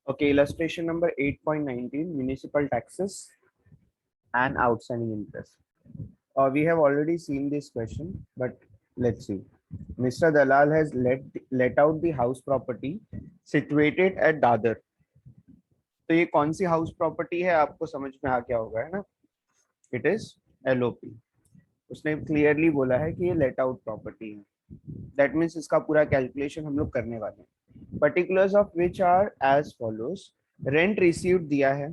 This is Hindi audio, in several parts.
Okay, illustration number 8.19, municipal taxes and outstanding interest. We have already seen this question, but let's see. Mr. Dalal has let out the house property situated at Dadar. तो ये कौन सी हाउस प्रॉपर्टी है, आपको समझ में आ गया होगा, है ना? It is LOP. उसने क्लियरली बोला है कि ये लेट आउट प्रॉपर्टी है. दैट मीन्स इसका पूरा कैलकुलेशन हम लोग करने वाले हैं. Particulars of which are as follows. Rent received दिया है,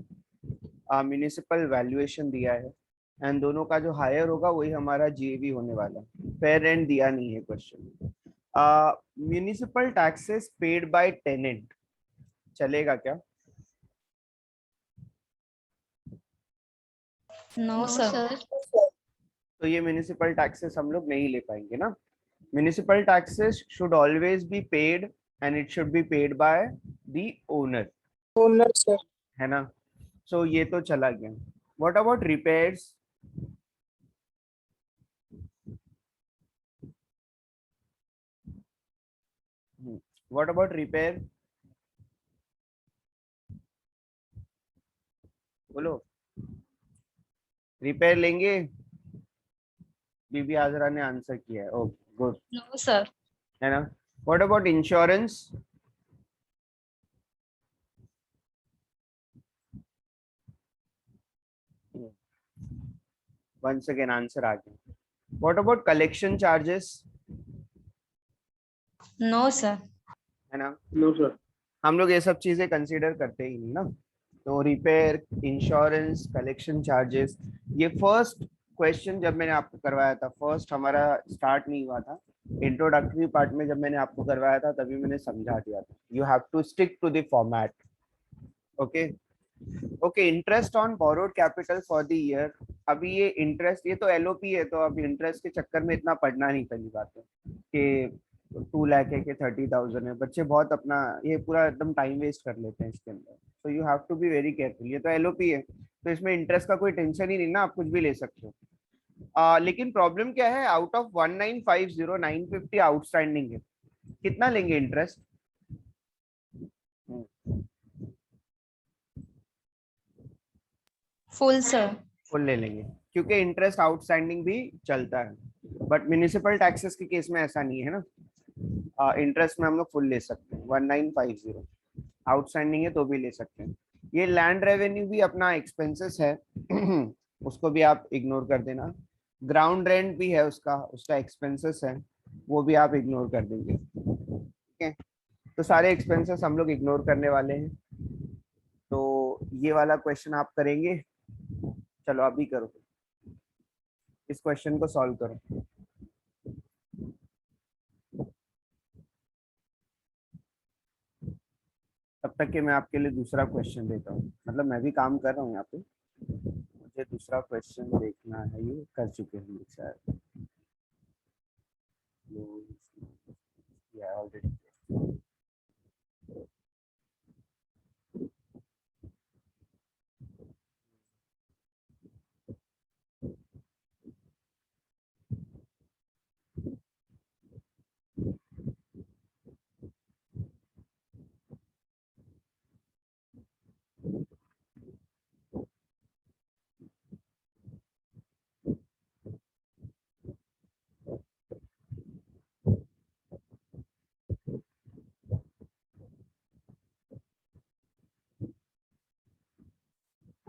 म्यूनिसिपल वैल्यूएशन दिया है, एंड दोनों का जो हायर होगा वही हमारा जीएवी होने वाला है. फेयर रेंट दिया नहीं है question. Municipal taxes paid by tenant चलेगा क्या? No sir. तो ये म्यूनिसिपल टैक्सेस हम लोग नहीं ले पाएंगे ना. Municipal taxes should always be paid and it should be paid by the owner. Owner sir. है ना? सो ये तो चला गया. What about repairs? What about repair? बोलो. रिपेयर लेंगे? बीबी आजरा ने आंसर किया है. Okay good. No sir. है ना? What about insurance? once again answer आ गया. What about collection charges? No sir. है ना? No sir. हम लोग ये सब चीजें कंसीडर करते ही नहीं ना. तो रिपेयर, इंश्योरेंस, कलेक्शन चार्जेस, ये फर्स्ट क्वेश्चन जब मैंने आपको करवाया था, फर्स्ट हमारा स्टार्ट नहीं हुआ था, इंट्रोडक्टरी पार्ट में जब मैंने आपको करवाया था तभी मैंने समझा दिया था. You have to stick to the format. Okay. Okay, interest on borrowed capital for the year. अभी ये इंटरेस्ट, ये तो एलओपी है, तो अब इंटरेस्ट के चक्कर में इतना पढ़ना नहीं. पहली बात है कि 2 लाख है कि 30,000 है. बच्चे बहुत अपना ये पूरा एकदम टाइम वेस्ट कर लेते हैं इसके अंदर. So you have to be very careful. ये तो एलओपी है, तो इसमें इंटरेस्ट का कोई टेंशन ही नहीं ना, आप कुछ भी ले सकते हो. लेकिन प्रॉब्लम क्या है, आउट ऑफ 1950 950 आउटस्टैंडिंग है. कितना लेंगे इंटरेस्ट? Full sir. फुल ले लेंगे क्योंकि इंटरेस्ट आउटस्टैंडिंग भी चलता है. बट म्यूनिसिपल टैक्सेस के केस में ऐसा नहीं है ना. इंटरेस्ट में हम लोग फुल ले सकते हैं. 1950 आउटस्टैंडिंग है तो भी ले सकते हैं. ये लैंड रेवेन्यू भी अपना एक्सपेंसेस है. उसको भी आप इग्नोर कर देना. ग्राउंड रेंट भी है, उसका उसका एक्सपेंसेस है, वो भी आप इग्नोर कर देंगे. ठीक है. तो सारे एक्सपेंसेस हम लोग इग्नोर करने वाले हैं. तो ये वाला क्वेश्चन आप करेंगे. चलो अभी करो, इस क्वेश्चन को सॉल्व करो. तब तक कि मैं आपके लिए दूसरा क्वेश्चन देता हूँ. मतलब मैं भी काम कर रहा हूँ यहाँ पे, मुझे दूसरा क्वेश्चन देखना है. ये कर चुके हैं लोग शायद. ऑलरेडी.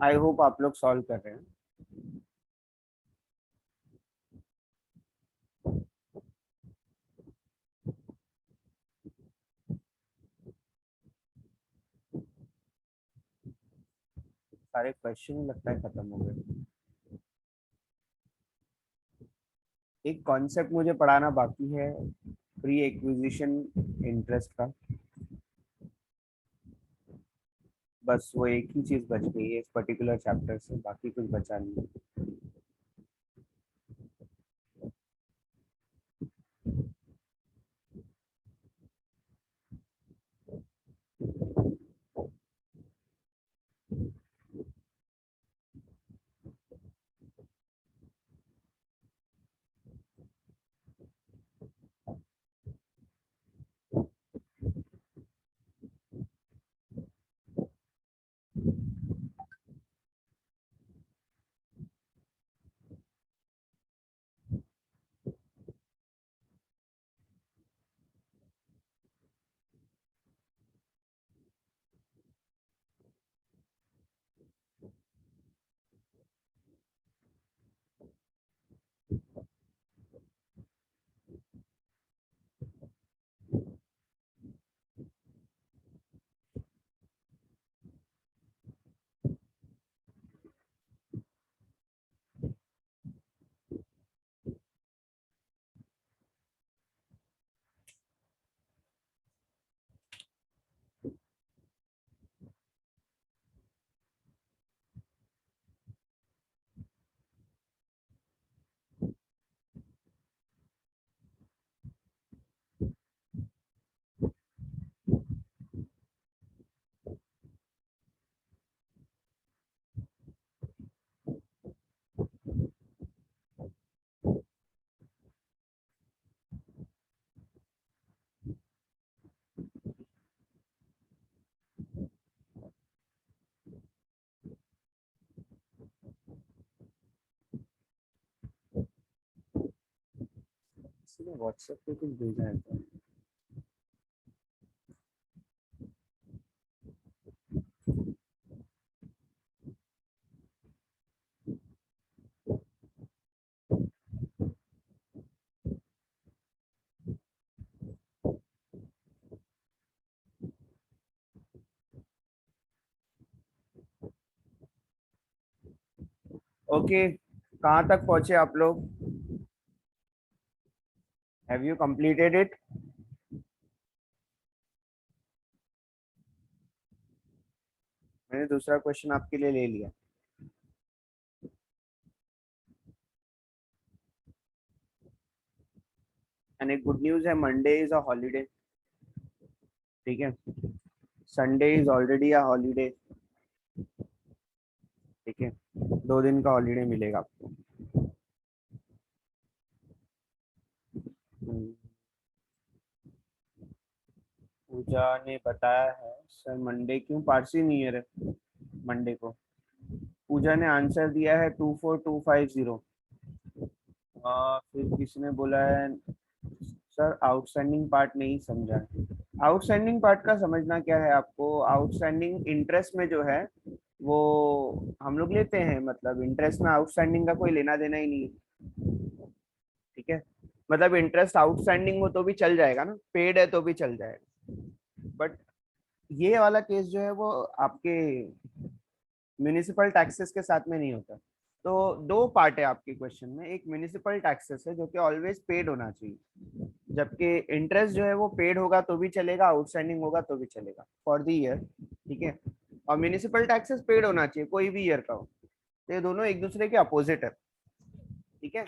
आई होप आप लोग सॉल्व कर रहे हैं. सारे क्वेश्चन लगता है खत्म हो गए. एक कॉन्सेप्ट मुझे पढ़ाना बाकी है, प्री एक्विजिशन इंटरेस्ट का. बस वो एक ही चीज बच गई है इस पर्टिकुलर चैप्टर से, बाकी कुछ बचा नहीं. किसी ने व्हाट्सएप पे कुछ भेजा है क्या? ओके, कहाँ तक पहुंचे आप लोग? Have you completed it? मैंने दूसरा क्वेश्चन आपके लिए ले लिया। एंड एक गुड न्यूज है, मंडे इज अ हॉलीडे। ठीक है, Sunday is already a holiday. ठीक है, 2 दिन का हॉलीडे मिलेगा आपको। हम्म, पूजा ने बताया है सर मंडे क्यों पारसी न्यू ईयर है मंडे को। पूजा ने आंसर दिया है 24250। फिर किसने बोला है सर आउटस्टैंडिंग पार्ट नहीं समझा। आउटस्टैंडिंग पार्ट का समझना क्या है आपको? आउटस्टैंडिंग इंटरेस्ट में जो है वो हम लोग लेते हैं, मतलब इंटरेस्ट में आउटस्टैंडिंग का कोई लेना देना ही नहीं है। ठीक है, मतलब इंटरेस्ट आउटस्टैंडिंग हो तो भी चल जाएगा ना, पेड है तो भी चल जाएगा। बट ये वाला केस जो है वो आपके म्यूनिसिपल टैक्सेस के साथ में नहीं होता। तो दो पार्ट है आपके क्वेश्चन में, एक म्यूनिसिपल टैक्सेस है जो कि ऑलवेज पेड होना चाहिए, जबकि इंटरेस्ट जो है वो पेड होगा तो भी चलेगा, आउटस्टैंडिंग होगा तो भी चलेगा फॉर द ईयर। ठीक है, और म्यूनिसिपल टैक्सेस पेड होना चाहिए कोई भी ईयर का हो। तो ये दोनों एक दूसरे के अपोजिट है। ठीक है,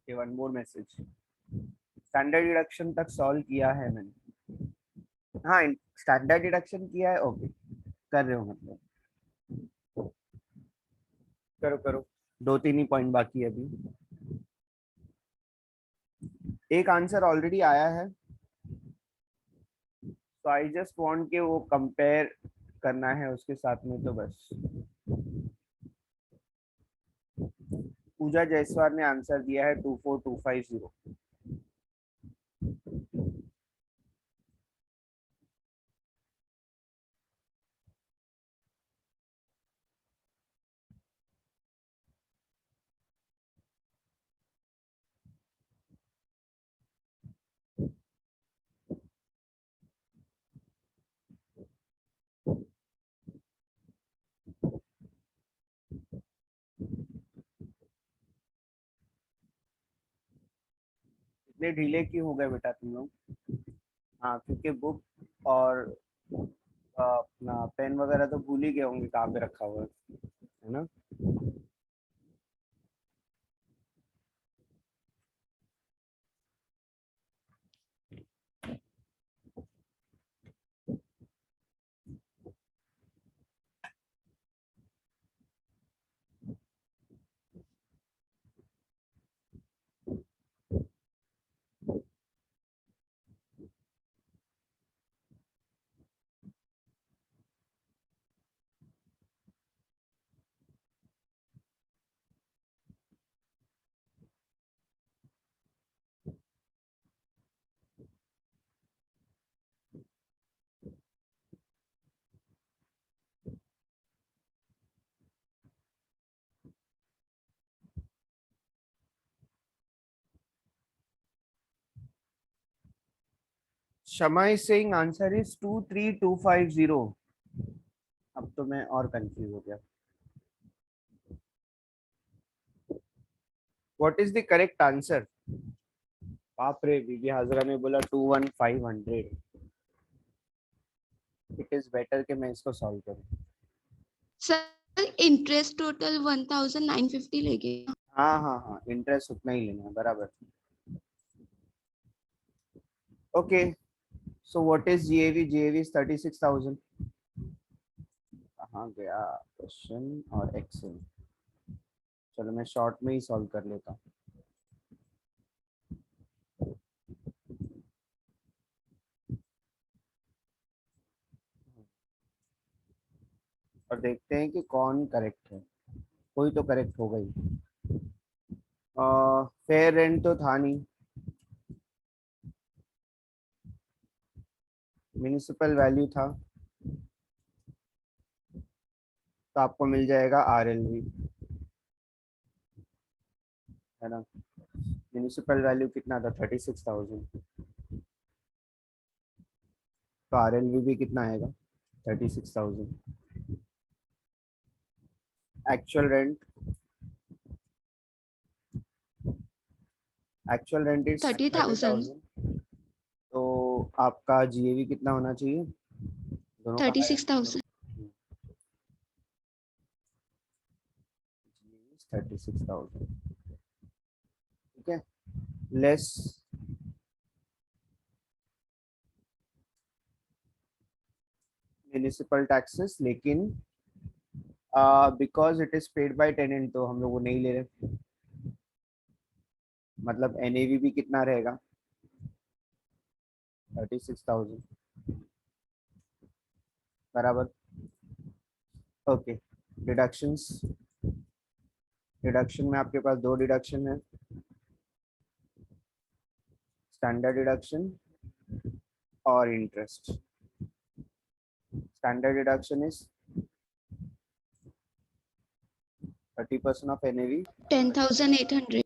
one more message. Standard deduction तक सॉल्व किया है मैंने। हाँ, स्टैंडर्ड डिडक्शन किया है, ओके कर रहे हो मतलब। करो करो, 2-3 ही पॉइंट बाकी है अभी। एक आंसर ऑलरेडी आया है, तो आई जस्ट वांट के वो कंपेयर करना है उसके साथ में, तो बस। पूजा जायसवाल ने आंसर दिया है 24250। इतने ढीले क्यों हो गए बेटा तुम लोग? हाँ, क्योंकि बुक और अपना पेन वगैरह तो भूल ही गए होंगे कहाँ पे रखा हुआ है ना? शमा इज सेइंग आंसर इज 23250। अब तो मैं और कंफ्यूज हो गया। What is the correct answer? बाप रे, बीबी हाजरा ने बोला 21500। इट इज बेटर कि मैं इसको सॉल्व करूं। सर इंटरेस्ट टोटल 1950 लेके। हाँ हाँ हाँ, इंटरेस्ट उतना ही लेना है, बराबर। Okay, so what is GAV? GAV is 36,000। कहाँ गया क्वेश्चन और एक्सेल? चलो मैं शॉर्ट में ही सॉल्व कर लेता हूँ। और देखते हैं कि कौन करेक्ट है, कोई तो करेक्ट होगा ही। फेयर रेंट तो था नहीं, म्यूनिसिपल वैल्यू था, तो आपको मिल जाएगा RLV, है ना। म्यूनिसिपल वैल्यू कितना था, 36,000, तो RLV भी कितना आएगा, 36,000। Actual rent is 30,000. 30,000, तो आपका GAV कितना होना चाहिए, दोनों का 36,000. 36,000, ठीक है, लेस म्यूनिसिपल टैक्सेस, लेकिन because it is paid by tenant तो हम लोग वो नहीं ले रहे, मतलब NAV भी कितना रहेगा, 36,000, बराबर। ओके, डिडक्शंस, डिडक्शन में आपके पास दो डिडक्शन है, स्टैंडर्ड डिडक्शन और interest. Standard deduction is 30% of NAV। 10,800.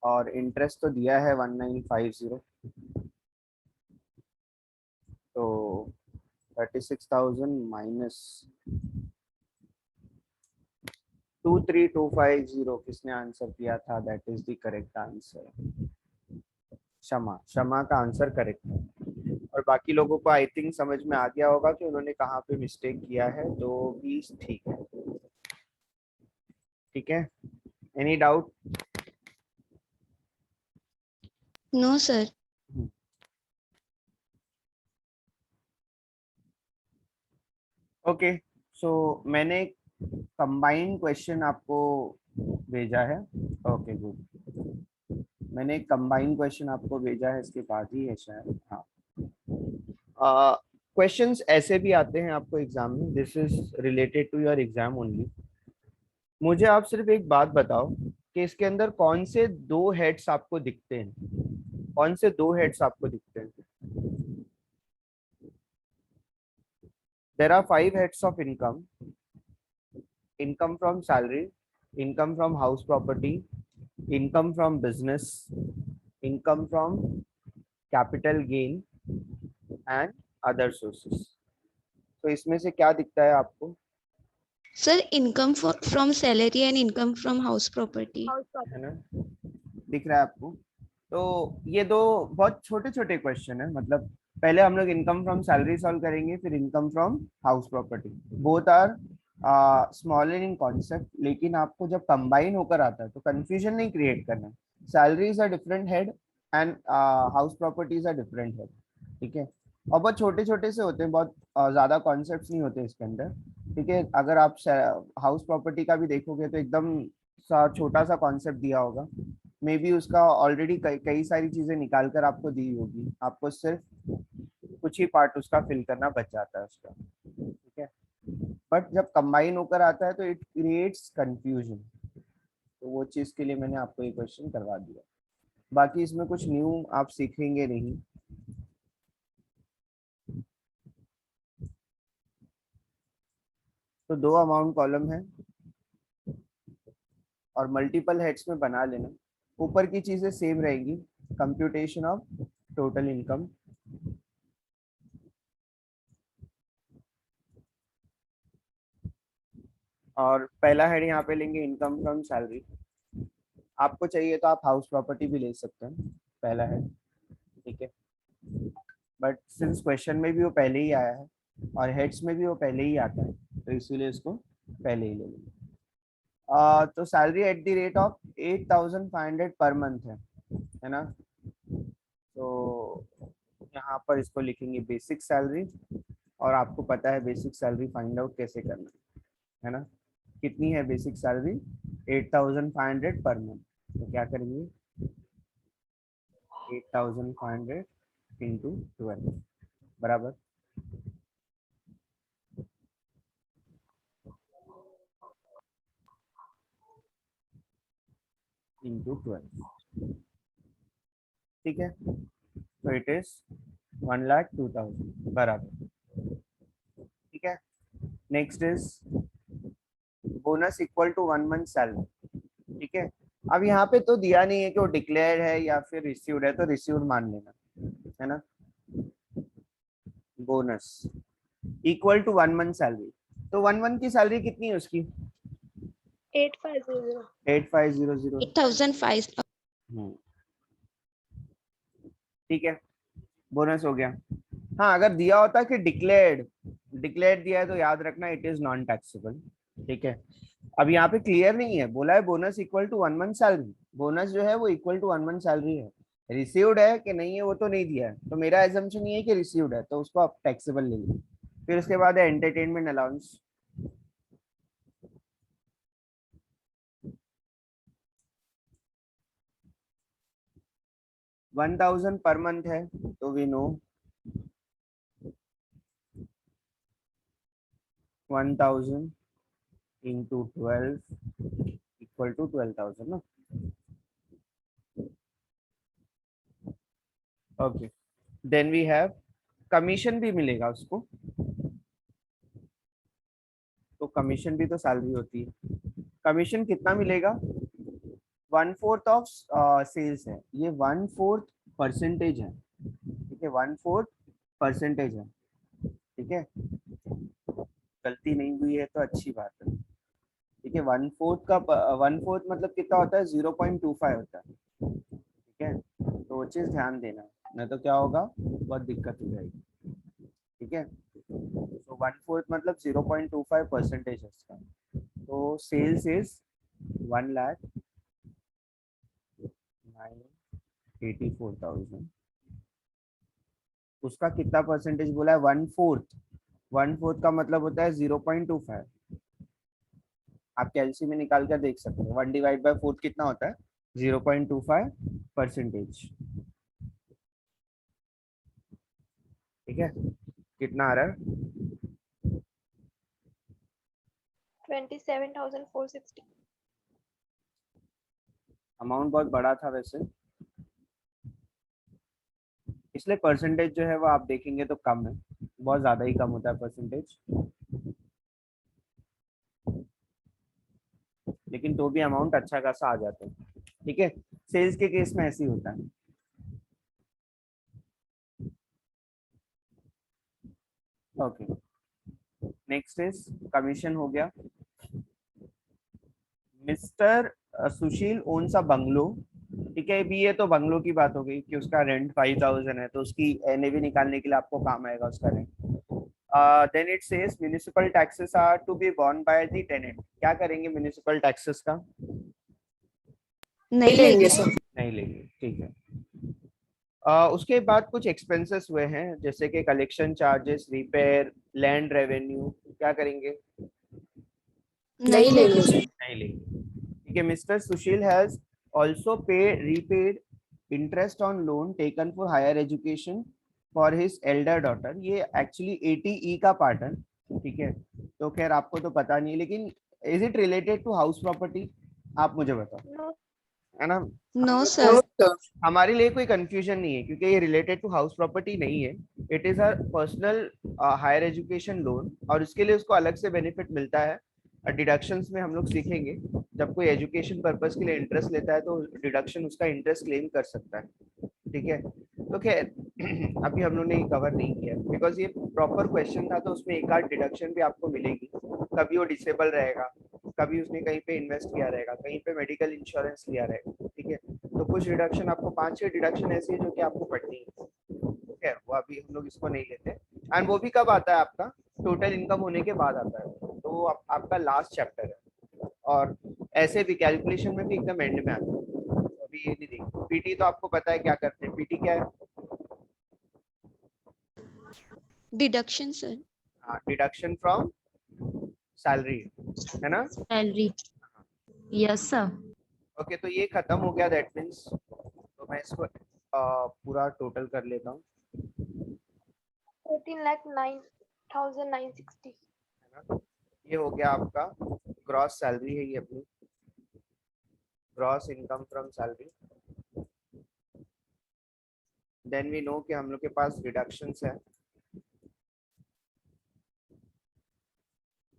और इंटरेस्ट तो दिया है 1950, तो 36,000 माइनस 23,250, किसने आंसर किया था, that is the correct answer, Shama, Shama का आंसर करेक्ट है। और बाकी लोगों को आई थिंक समझ में आ गया होगा कि उन्होंने कहाँ पे मिस्टेक किया है, तो भी ठीक है, ठीक है। Any doubt? No, sir. Okay, so मैंने कंबाइंड क्वेश्चन आपको भेजा है, ओके गुड, मैंने एक कंबाइंड क्वेश्चन आपको भेजा है, इसके बाद ही है शायद, हाँ। क्वेश्चंस ऐसे भी आते हैं आपको एग्जाम में, this is related to your exam only. मुझे आप सिर्फ एक बात बताओ कि इसके अंदर कौन से दो हेड्स आपको दिखते हैं, कौन से दो हेड्स आपको दिखते हैं। There are 5 heads of income, income from salary, income from house property, income from business, income from capital gain and other sources. तो इसमें से क्या दिखता है आपको, Sir, income from salary and income from house property. है ना, दिख रहा है आपको। तो ये दो बहुत छोटे छोटे क्वेश्चन है, मतलब पहले हम लोग इनकम फ्रॉम सैलरी सॉल्व करेंगे, फिर income from house property, both are small in concept, लेकिन आपको जब कंबाइन होकर आता है तो कंफ्यूजन नहीं क्रिएट करना। Salary is a different head and house property is a different head, ठीक है। और बहुत छोटे छोटे से होते हैं, बहुत ज्यादा कॉन्सेप्ट्स नहीं होते इसके अंदर, ठीक है। अगर आप हाउस प्रॉपर्टी का भी देखोगे तो एकदम सा छोटा सा कॉन्सेप्ट दिया होगा, मे बी उसका ऑलरेडी कई सारी चीजें निकाल कर आपको दी होगी, आपको सिर्फ कुछ ही पार्ट उसका फिल करना बच जाता है उसका, ठीक है। बट जब कंबाइन होकर आता है तो इट क्रिएट्स कंफ्यूजन, तो वो चीज के लिए मैंने आपको ये क्वेश्चन करवा दिया। बाकी इसमें कुछ न्यू आप सीखेंगे नहीं। तो दो अमाउंट कॉलम है और मल्टीपल हेड्स में बना लेना, ऊपर की चीजें सेम रहेंगी, कंप्यूटेशन ऑफ टोटल इनकम, और पहला हेड यहाँ पे लेंगे इनकम फ्रॉम सैलरी। आपको चाहिए तो आप हाउस प्रॉपर्टी भी ले सकते हैं, पहला हेड, ठीक है। बट सिंस क्वेश्चन में भी वो पहले ही आया है और हेड्स में भी वो पहले ही आता है, तो इसीलिए इसको पहले ही ले लेंगे। तो salary at the rate of 8,500 पर मंथ है ना। तो यहाँ पर इसको लिखेंगे बेसिक सैलरी, और आपको पता है बेसिक सैलरी फाइंड आउट कैसे करना है ना। कितनी है बेसिक सैलरी, 8,500 पर मंथ, तो क्या करेंगे 8,500 इंटू 12, बराबर। इंटू 12, ठीक है, तो इट इज 1,02,000 बराबर, ठीक है। Next is bonus equal to 1 month salary, ठीक है। अब यहाँ पे तो दिया नहीं है कि वो डिक्लेयर है या फिर रिसीव्ड है, तो रिसीव्ड मान लेना, है ना। Bonus equal to 1 month salary, तो 1 मंथ की सैलरी कितनी है उसकी? 8500। 8500। 8,500. ठीक है, बोनस हो गया। हाँ, अगर दिया होता कि डिक्लेयर्ड, डिक्लेयर्ड दिया है तो याद रखना इट इज नॉन टैक्सेबल, ठीक है। अब यहाँ पे क्लियर नहीं है, बोला है bonus equal to 1 month salary, bonus जो है वो इक्वल टू 1 मंथ सैलरी है, रिसीव्ड है कि नहीं है वो तो नहीं दिया है, तो मेरा एजम्पशन ये है कि रिसीव्ड है, तो उसको आप टैक्सेबल ले लीजिए। फिर उसके बाद है एंटरटेनमेंट अलाउंस, 1,000 पर मंथ है, तो we know 1,000 into 12 equal to 12,000 ना। Okay, then we have commission भी मिलेगा उसको, तो कमीशन भी तो सैलरी होती है। कमीशन कितना मिलेगा? 1/4 ऑफ सेल्स है, ये 1/4% है, ठीक है, 1/4% है, ठीक है। गलती नहीं हुई है तो अच्छी बात है, ठीक है। 1/4 का 1/4 मतलब कितना होता है? 0.25 होता है, ठीक है। तो वो चीज ध्यान देना, नहीं तो क्या होगा, बहुत दिक्कत हो जाएगी, ठीक है। तो 1/4 मतलब 0.25% है इसका, तो सेल्स इज 1,09,84,000, उसका कितना परसेंटेज बोला है? 1/4, 1/4 का मतलब होता है 0.25, आप कैलसी में निकाल कर देख सकते हो, 1/4 कितना होता है? 0.25%, ठीक है। कितना आ रहा है? 27,460। अमाउंट बहुत बड़ा था वैसे, इसलिए परसेंटेज जो है वो आप देखेंगे तो कम है, बहुत ज्यादा ही कम होता है परसेंटेज, लेकिन तो भी अमाउंट अच्छा खासा आ जाता है, ठीक है। सेल्स के केस में ऐसे ही होता है। ओके, नेक्स्ट इज कमीशन हो गया। Mister Sushil owns a bungalow, ठीक है। भी ये तो बंगलो की बात हो गई कि उसका रेंट 5,000 है, तो उसकी एनएवी निकालने के लिए आपको काम आएगा उसका rent. Then it says municipal taxes are to be borne by the tenant, क्या करेंगे म्युनिसिपल टैक्सेस का? नहीं लेंगे सर। नहीं लेंगे, ठीक है। उसके बाद कुछ एक्सपेंसेस हुए हैं, जैसे कि collection charges, repair, land revenue, क्या करेंगे? नहीं लेंगे सर। नहीं लेंगे, ठीक है। Mister Sushil has also pay repaid interest on loan taken for higher education for his elder daughter, ये एक्चुअली 80E का पार्ट है, ठीक है। तो खैर आपको तो पता नहीं है, लेकिन is it related to house property? आप मुझे बताओ, No, है ना। No sir. हमारे लिए कोई कंफ्यूजन नहीं है, क्योंकि ये रिलेटेड टू हाउस प्रॉपर्टी नहीं है, it is a personal higher education loan, और उसके लिए उसको अलग से बेनिफिट मिलता है। डिडक्शंस में हम लोग सीखेंगे, जब कोई एजुकेशन पर्पस के लिए इंटरेस्ट लेता है तो डिडक्शन उसका इंटरेस्ट क्लेम कर सकता है, ठीक है। तो खैर अभी हम लोग ने कवर नहीं किया, बिकॉज ये प्रॉपर क्वेश्चन था, तो उसमें एक आध डिडक्शन भी आपको मिलेगी, कभी वो डिसेबल रहेगा, कभी उसने कहीं पे इन्वेस्ट किया रहेगा, कहीं पे मेडिकल इंश्योरेंस लिया रहेगा, ठीक है। तो कुछ डिडक्शन आपको 5-6 डिडक्शन ऐसी है जो कि आपको पढ़नी है, ठीक है। वो अभी हम लोग इसको नहीं लेते, एंड वो भी कब आता है? आपका टोटल इनकम होने के बाद आता है, तो वो आपका लास्ट चैप्टर है, और ऐसे भी कैलकुलेशन में भी एकदम एंड में आता है, तो अभी ये नहीं देखिए। पीटी तो आपको पता है क्या करते हैं, पीटी क्या है? Deduction sir. हाँ, डिडक्शन फ्रॉम सैलरी, है ना। सैलरी। Yes sir. ओके, तो ये खत्म हो गया, दैट मीन्स, तो मैं इसको पूरा टोटल कर लेता हूँ, 14,09,960। है ना। ये हो गया आपका ग्रॉस सैलरी है ये अपनी, gross income from salary, then we know कि हम लोग के पास डिडक्शंस है।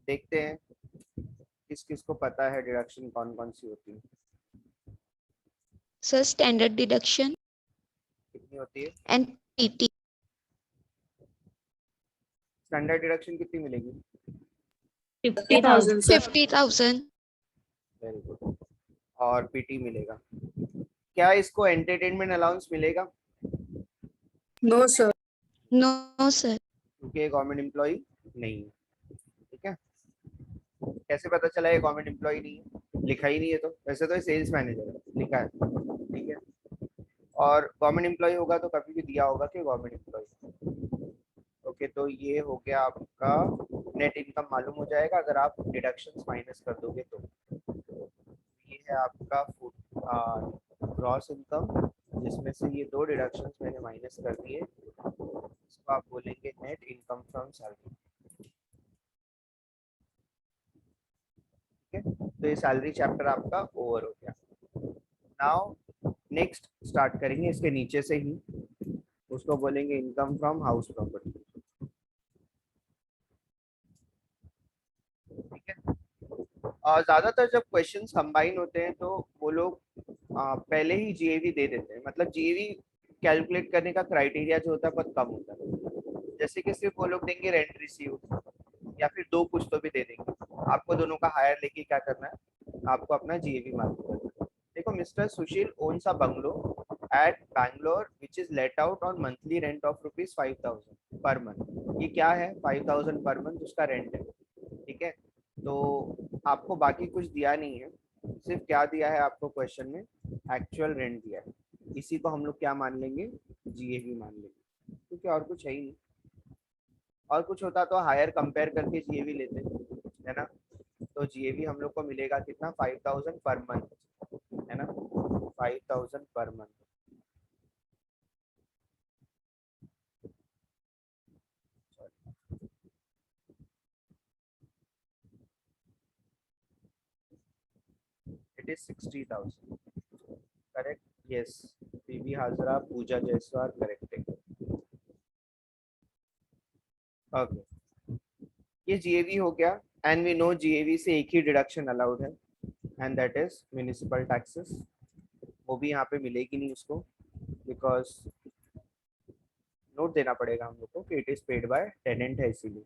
देखते हैं किस किस को पता है डिडक्शन कौन कौन सी होती है, Sir, standard deduction कितनी होती है। and PT. स्टैंडर्ड डिडक्शन कितनी मिलेगी। 50,000, sir. 50,000. Very good. और पीटी मिलेगा। क्या इसको एंटरटेनमेंट अलाउंस मिलेगा No, sir. No, sir. क्योंकि ये गवर्नमेंट एम्प्लॉय नहीं है। ठीक है, कैसे पता चला ये गवर्नमेंट एम्प्लॉय नहीं है, लिखा ही नहीं है। तो वैसे तो ये सेल्स मैनेजर है, लिखा है। ठीक है, और गवर्नमेंट एम्प्लॉय होगा तो कभी भी दिया होगा कि गवर्नमेंट एम्प्लॉय। ओके, तो ये हो गया आपका नेट इनकम मालूम हो जाएगा अगर आप डिडक्शंस माइनस कर दोगे तो। ये है आपका ग्रॉस इनकम, जिसमें से ये दो डिडक्शंस मैंने माइनस कर दिए, इसको आप बोलेंगे नेट इनकम फ्रॉम सैलरी। ठीक है, तो ये सैलरी चैप्टर आपका ओवर हो गया। नाउ नेक्स्ट स्टार्ट करेंगे इसके नीचे से ही, उसको बोलेंगे इनकम फ्रॉम हाउस प्रॉपर्टी। ठीक है, और ज्यादातर जब क्वेश्चंस कंबाइन होते हैं तो वो लोग पहले ही जीएवी दे देते हैं। मतलब जीएवी कैलकुलेट करने का क्राइटेरिया जो होता है बहुत कम होता है। जैसे कि सिर्फ वो लोग देंगे रेंट रिसीव, या फिर दो कुछ तो भी दे देंगे। आपको दोनों का हायर लेके क्या करना है, आपको अपना जीएवी मालूम करना है। देखो, mister Sushil owns a bungalow at Bangalore which is let out on monthly rent of ₹5,000 per month. ये क्या है, 5,000 पर मंथ उसका रेंट है। ठीक है, तो आपको बाकी कुछ दिया नहीं है, सिर्फ क्या दिया है आपको क्वेश्चन में, एक्चुअल रेंट दिया है। इसी को हम लोग क्या मान लेंगे, जीएवी मान लेंगे, क्योंकि और कुछ है ही नहीं। और कुछ होता तो हायर कंपेयर करके जीएवी लेते, है ना। तो जीएवी हम लोग को मिलेगा कितना, 5,000 पर मंथ, है ना, 5,000 per month. It is 60,000, correct. Yes, PV Hajra Pooja Jaiswal, correct. Okay, ये जीएवी हो गया। एंड वी नो जीएवी से एक ही डिडक्शन अलाउड है, and that is municipal taxes. वो भी यहाँ पे मिलेगी नहीं उसको, बिकॉज नोट देना पड़ेगा हम लोग को कि it is paid by tenant है, इसीलिए।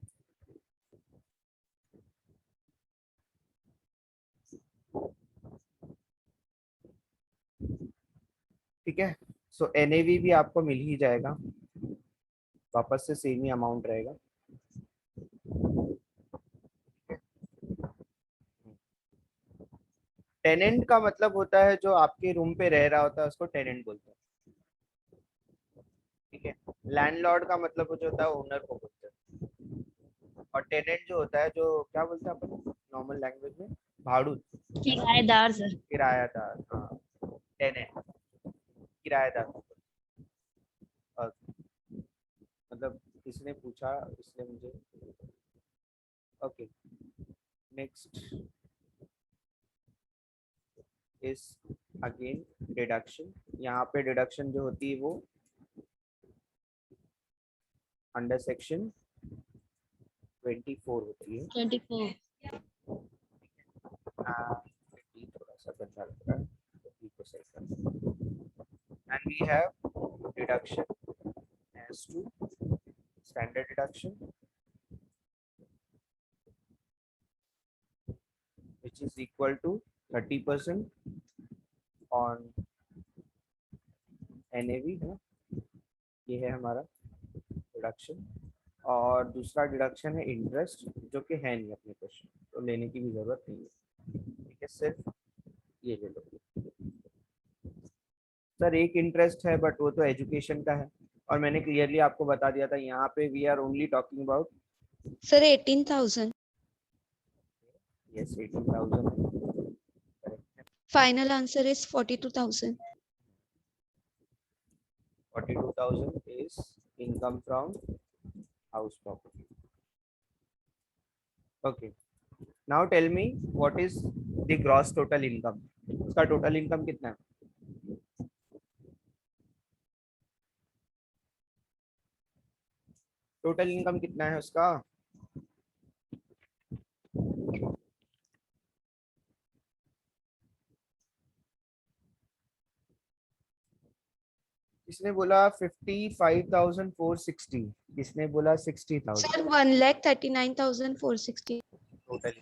ठीक है, सो एनएवी भी आपको मिल ही जाएगा, वापस से सेम ही अमाउंट रहेगा। टेनेंट का मतलब होता है जो आपके रूम पे रह रहा होता है, उसको टेनेंट बोलते हैं। ठीक है, लैंडलॉर्ड का मतलब जो होता है ओनर को बोलते हैं, और टेनेंट जो होता है, जो क्या बोलते हैं अपन नॉर्मल लैंग्वेज में, भाड़ू, किराएदार, सर. किरायादार। हाँ, टेनेंट किराएदार। और मतलब किसने पूछा इसलिए मुझे। Okay, next is again deduction. यहाँ पे डिडक्शन जो होती है वो अंडर सेक्शन 24 होती है। 24. थोड़ा सा गंदा लग रहा है, तो को सही कर। And we have deduction as to standard deduction which is equal to 30% on NAV है। ये है हमारा डिडक्शन। और दूसरा डिडक्शन है इंटरेस्ट, जो कि है नहीं अपने क्वेश्चन, तो लेने की भी जरूरत नहीं है। ठीक है, सिर्फ ये ले लो। सर एक इंटरेस्ट है, बट वो तो एजुकेशन का है, और मैंने क्लियरली आपको बता दिया था यहाँ पे we are only talking about. Sir, 18,000. Yes, 18,000। Final answer is 42,000. 42,000 is income from house property. Okay, now tell me what is the gross total income, उसका टोटल इनकम कितना है? टोटल इनकम कितना है उसका? किसने बोला 55,460? किसने बोला 60,000? सर 1,39,460। टोटल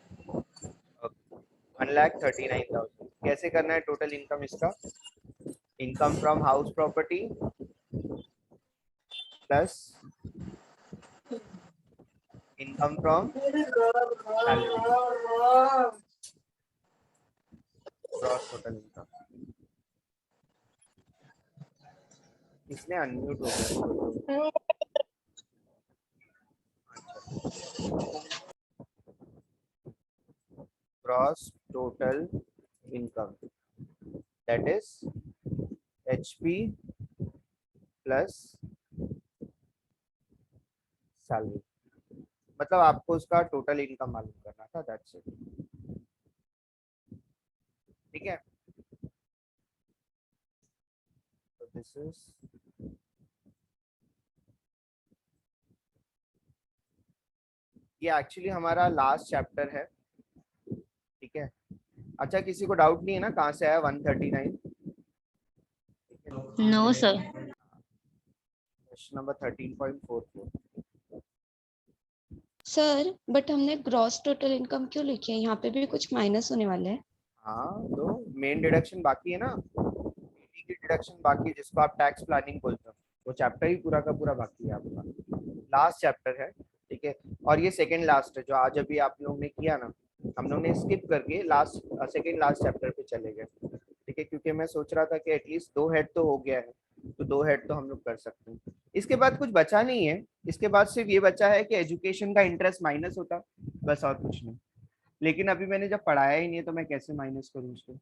1,39,000। कैसे करना है टोटल इनकम इसका? Income from house property plus income from salary, gross total income. इसने अनम्यूट हो गया। Gross total income that is HP plus salary. मतलब आपको उसका टोटल इनकम मालूम करना था, दैट्स इट। ठीक है, तो दिस इज ये एक्चुअली हमारा लास्ट चैप्टर है। ठीक है, अच्छा किसी को डाउट नहीं है ना कहाँ से आया 139? No, sir. Question number 13.44। Sir but हमने ग्रॉस टोटल इनकम क्यों लिखी है? यहाँ पे भी कुछ माइनस होने वाला है। हाँ, तो मेन डिडक्शन बाकी है ना, पीटी की डिडक्शन बाकी है, जिसको आप टैक्स प्लानिंग बोलते हो। वो चैप्टर ही पूरा का पूरा बाकी है आपका, लास्ट चैप्टर है। ठीक है, और ये सेकंड लास्ट है जो आज अभी आप लोग ने किया ना, हम लोग ने स्किप करके लास्ट सेकंड लास्ट चैप्टर पे चले गए। ठीक है, क्योंकि मैं सोच रहा था कि एटलीस्ट 2 हेड तो हो गया है, तो 2 हेड तो हम लोग कर सकते हैं। इसके बाद कुछ बचा नहीं है, इसके बाद सिर्फ ये बचा है कि एजुकेशन का इंटरेस्ट माइनस होता, बस और कुछ नहीं। लेकिन अभी मैंने जब पढ़ाया ही नहीं है तो मैं कैसे माइनस करूँ उसको,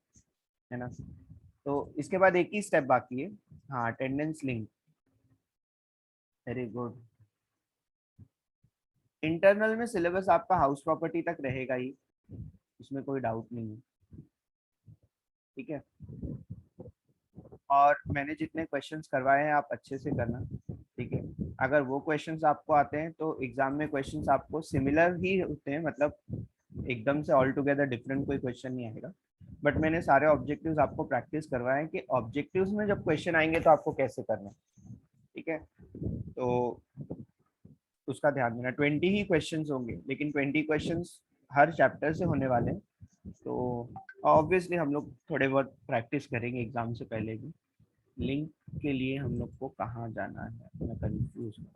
है ना। तो इसके बाद एक ही स्टेप बाकी है, हाँ, attendance link. Very good. Internal में सिलेबस आपका हाउस प्रॉपर्टी तक रहेगा ही, उसमें कोई डाउट नहीं है। ठीक है, और मैंने जितने क्वेश्चंस करवाए हैं आप अच्छे से करना। ठीक है, अगर वो क्वेश्चंस आपको आते हैं तो एग्जाम में क्वेश्चंस आपको सिमिलर ही होते हैं, मतलब एकदम से ऑल टुगेदर डिफरेंट कोई क्वेश्चन नहीं आएगा। बट मैंने सारे ऑब्जेक्टिव्स आपको प्रैक्टिस करवाए हैं कि ऑब्जेक्टिव्स में जब क्वेश्चन आएंगे तो आपको कैसे करना है। ठीक है, तो उसका ध्यान देना। 20 ही क्वेश्चंस होंगे, लेकिन 20 क्वेश्चंस हर चैप्टर से होने वाले हैं, तो ऑब्वियसली हम लोग थोड़े बहुत प्रैक्टिस करेंगे एग्जाम से पहले भी। लिंक के लिए हम लोग को कहाँ जाना है, मैं कंफ्यूज हूँ।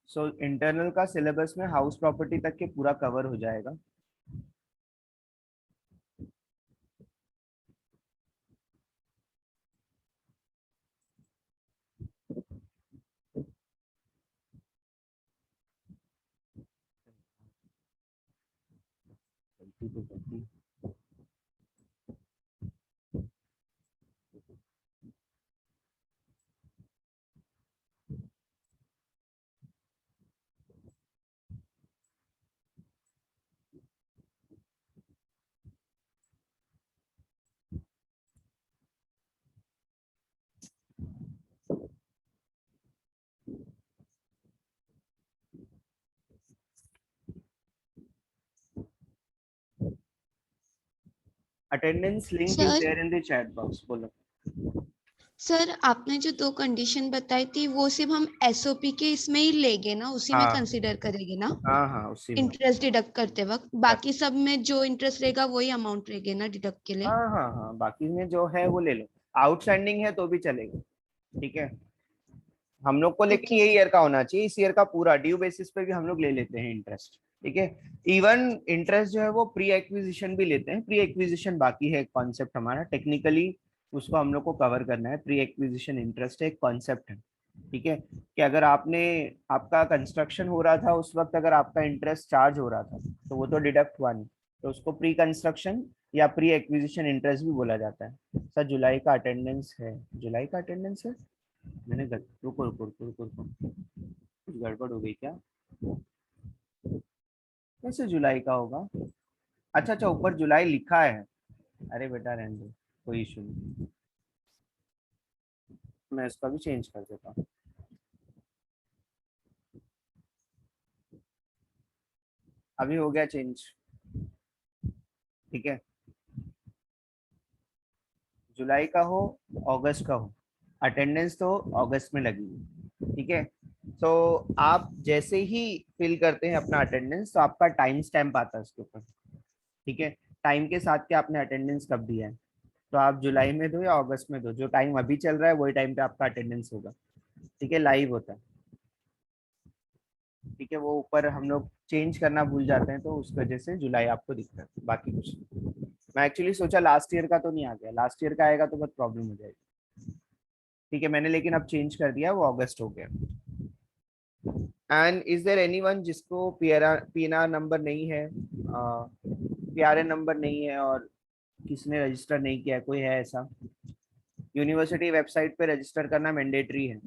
सो इंटरनल का सिलेबस में हाउस प्रॉपर्टी तक के पूरा कवर हो जाएगा। गलती तो गलती। Attendance link is sir there in the chat box. बोलो। सर आपने जो 2 कंडीशन बताई थी वो सिर्फ हम एसओपी के इसमें ही लेंगे ना, उसी में हाँ कंसीडर करेंगे ना हाँ हाँ, उसी में। इंटरेस्ट डिडक्ट करते वक्त? बाकी सब में जो इंटरेस्ट रहेगा वही अमाउंट रहेगा ना डिडक्ट के लिए? हाँ हाँ हाँ, बाकी में जो है वो ले लो, आउटस्टैंडिंग है तो भी चलेगा। ठीक है, हम लोग को लेकिन ओके ये सर। ईयर का होना चाहिए, इस ईयर का पूरा ड्यू बेसिस पे भी हम लोग ले लेते हैं इंटरेस्ट। ठीक है, इवन इंटरेस्ट जो है वो प्री एक्विजिशन भी लेते हैं। प्री एक्विजिशन बाकी है एक कॉन्सेप्ट हमारा, टेक्निकली उसको हम लोग को कवर करना है। प्री एक्विजिशन इंटरेस्ट एक कॉन्सेप्ट है। ठीक है, कि अगर आपका कंस्ट्रक्शन हो रहा था उस वक्त अगर आपका इंटरेस्ट चार्ज हो रहा था तो वो तो डिडक्ट हुआ नहीं, तो उसको प्री कंस्ट्रक्शन या प्री एक्विजिशन इंटरेस्ट भी बोला जाता है। सर जुलाई का अटेंडेंस है, जुलाई का अटेंडेंस है, मैंने रुको रुको रुको रुको रुको, कुछ गड़बड़ हो गई क्या? कैसे जुलाई का होगा? अच्छा अच्छा, ऊपर जुलाई लिखा है। अरे बेटा रहने दो, कोई इशू नहीं, मैं इसका भी चेंज कर देता हूँ। अभी हो गया चेंज, ठीक है। जुलाई का हो, अगस्त का हो, अटेंडेंस तो अगस्त में लगेगी, ठीक है। तो आप जैसे ही फिल करते हैं अपना अटेंडेंस, तो आपका टाइम स्टैम्प आता है उसके ऊपर, ठीक है। टाइम के साथ के आपने अटेंडेंस कब दिया है, तो आप जुलाई में दो या अगस्त में दो, जो टाइम अभी चल रहा है वही टाइम पे आपका अटेंडेंस होगा, ठीक है, लाइव होता है, ठीक है। वो ऊपर हम लोग चेंज करना भूल जाते हैं, तो उस वजह से जुलाई आपको दिखता है, बाकी कुछ नहीं। मैं एक्चुअली सोचा लास्ट ईयर का तो नहीं आ गया, लास्ट ईयर का आएगा तो बहुत प्रॉब्लम हो जाएगी, ठीक है। मैंने लेकिन अब चेंज कर दिया, वो अगस्त हो गया। एंड इज देयर एनीवन जिसको पीएनआर नंबर नहीं है, पीआरएन नंबर नहीं है और किसने रजिस्टर नहीं किया है? कोई है ऐसा? यूनिवर्सिटी वेबसाइट पे रजिस्टर करना मैंडेटरी है,